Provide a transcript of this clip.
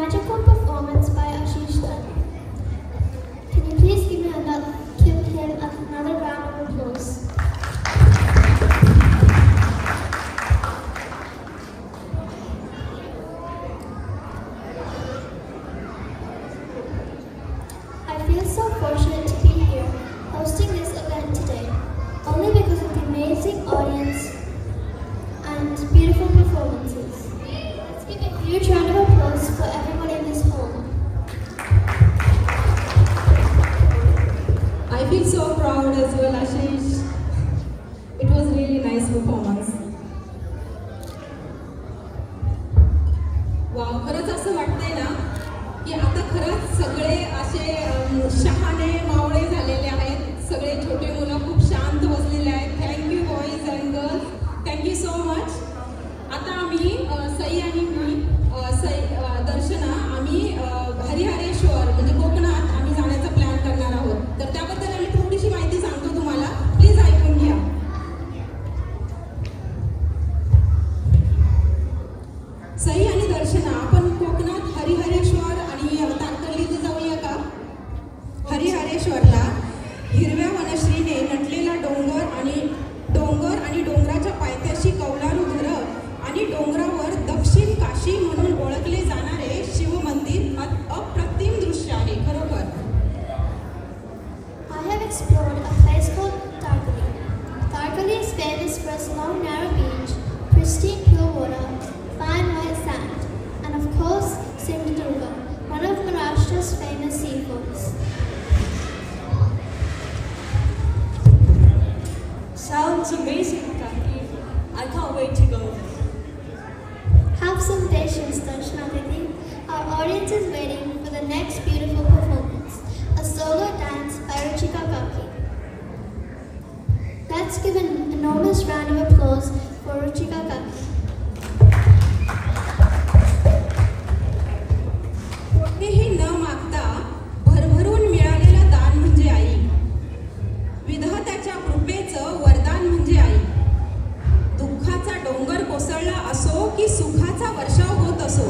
magical performance by Ashish Thakur. Can you please give him another round of applause? I feel so fortunate to be here hosting this event today, only because of the amazing audience and beautiful performances. Let's give a huge round of applause for everyone in this hall. I feel so proud as well, Ashish. It was really nice performance. Wow, खरंच असं वाटतंय ना की आता खरंच सगळे असे शहाणे मावळे झालेले आहेत. सगळे छोटे मुलं खूप शांत बसलेले आहेत. Thank you boys and girls, thank you so much. आता आम्ही सई आणि मी दर्शना आम्ही हरिहरेश्वर म्हणजे कोकणात आम्ही जाण्याचा प्लॅन करणार आहोत. तर त्याबद्दल आम्ही थोडीशी माहिती सांगतो तुम्हाला, प्लीज ऐकून घ्या. सई आणि दर्शना आपण कोकणात हरिहरेश्वर आणि तारकर्ली इथे जाऊया का? हरिहरेश्वरला हिरव्या वनश्रीने नटलेला डोंगर आणि डोंगराच्या पायथ्याशी कौलारू घरं आणि डोंगरावर दक्षिण काशी म्हणून ओळखले जाणारे शिव मंदिर अप्रतिम दृश्य आहे खरोखर. I have explored a place called Tarkali. Tarkali is famous for its long narrow beach, pristine pure water, fine white sand, and of course Sindhudurga, one of Maharashtra's famous seafoods. Sounds amazing, Kaki. I can't wait to go. Have some patience, Darshana Didi. Our audience is waiting for the next beautiful performance, a solo dance by Ruchika Kaki. Let's give an enormous round of applause for Ruchika Kaki. कोणीही न मागता भरभरून मिळालेलं दान म्हणजे आई. विधात्याच्या कृपेचं वरदान म्हणजे आई. दुःखाचा डोंगर कोसळला असो की सुखाचा वर्षाव होत असो,